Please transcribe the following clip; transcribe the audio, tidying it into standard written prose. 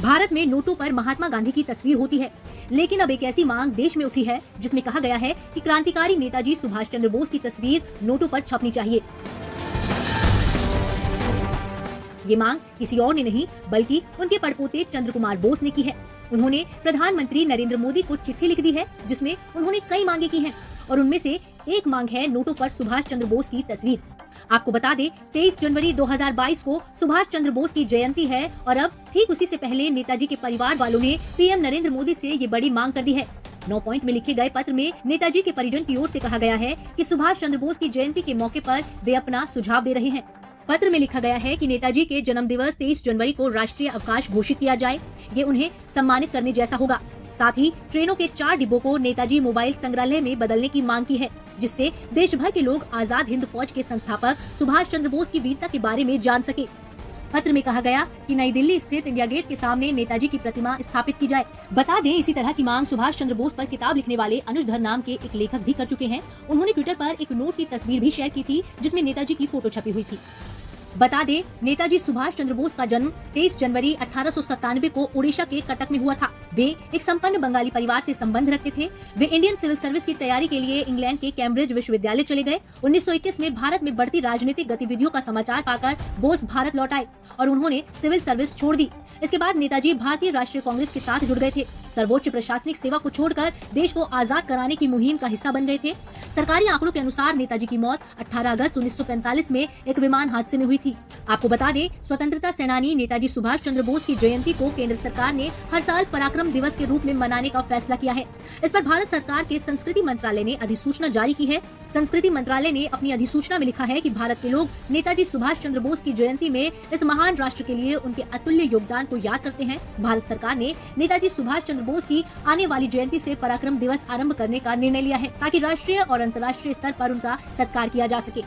भारत में नोटों पर महात्मा गांधी की तस्वीर होती है, लेकिन अब एक ऐसी मांग देश में उठी है जिसमें कहा गया है कि क्रांतिकारी नेताजी सुभाष चंद्र बोस की तस्वीर नोटों पर छपनी चाहिए। ये मांग किसी और ने नहीं बल्कि उनके पड़पोते चंद्र कुमार बोस ने की है। उन्होंने प्रधानमंत्री नरेंद्र मोदी को चिट्ठी लिख दी है जिसमें उन्होंने कई मांगे की हैं और उनमें से एक मांग है नोटों पर सुभाष चंद्र बोस की तस्वीर। आपको बता दें 23 जनवरी 2022 को सुभाष चंद्र बोस की जयंती है और अब ठीक उसी से पहले नेताजी के परिवार वालों ने पीएम नरेंद्र मोदी से ये बड़ी मांग कर दी है। 9 पॉइंट में लिखे गए पत्र में नेताजी के परिजन की ओर से कहा गया है कि सुभाष चंद्र बोस की जयंती के मौके पर वे अपना सुझाव दे रहे हैं। पत्र में लिखा गया है कि नेताजी के जन्म दिवस 23 जनवरी को राष्ट्रीय अवकाश घोषित किया जाए। ये उन्हें सम्मानित करने जैसा होगा। साथ ही ट्रेनों के 4 डिब्बों को नेताजी मोबाइल संग्रहालय में बदलने की मांग की है, जिससे देश भर के लोग आजाद हिंद फौज के संस्थापक सुभाष चंद्र बोस की वीरता के बारे में जान सके। पत्र में कहा गया कि नई दिल्ली स्थित इंडिया गेट के सामने नेताजी की प्रतिमा स्थापित की जाए। बता दें इसी तरह की मांग सुभाष चंद्र बोस पर किताब लिखने वाले अनुज धर नाम के एक लेखक भी कर चुके हैं। उन्होंने ट्विटर पर एक नोट की तस्वीर भी शेयर की थी जिसमें नेताजी की फोटो छपी हुई थी। बता दें नेताजी सुभाष चंद्र बोस का जन्म 23 जनवरी 1897 को ओडिशा के कटक में हुआ था। वे एक संपन्न बंगाली परिवार से संबंध रखते थे। वे इंडियन सिविल सर्विस की तैयारी के लिए इंग्लैंड के कैम्ब्रिज विश्वविद्यालय चले गए। 1921 में भारत में बढ़ती राजनीतिक गतिविधियों का समाचार पाकर बोस भारत लौट आए और उन्होंने सिविल सर्विस छोड़ दी। इसके बाद नेताजी भारतीय राष्ट्रीय कांग्रेस के साथ जुड़ गए थे। सर्वोच्च प्रशासनिक सेवा को छोड़कर देश को आजाद कराने की मुहिम का हिस्सा बन गए थे। सरकारी आंकड़ों के अनुसार नेताजी की मौत 18 अगस्त 1945 में एक विमान हादसे में हुई थी। आपको बता दें स्वतंत्रता सेनानी नेताजी सुभाष चंद्र बोस की जयंती को केंद्र सरकार ने हर साल पराक्रम दिवस के रूप में मनाने का फैसला किया है। इस पर भारत सरकार के संस्कृति मंत्रालय ने अधिसूचना जारी की है। संस्कृति मंत्रालय ने अपनी अधिसूचना में लिखा है कि भारत के लोग नेताजी सुभाष चंद्र बोस की जयंती में इस महान राष्ट्र के लिए उनके अतुल्य योगदान को याद करते हैं। भारत सरकार ने नेताजी सुभाष चंद्र बोस की आने वाली जयंती से पराक्रम दिवस आरंभ करने का निर्णय लिया है ताकि राष्ट्रीय और अंतर्राष्ट्रीय स्तर पर उनका सत्कार किया जा सके।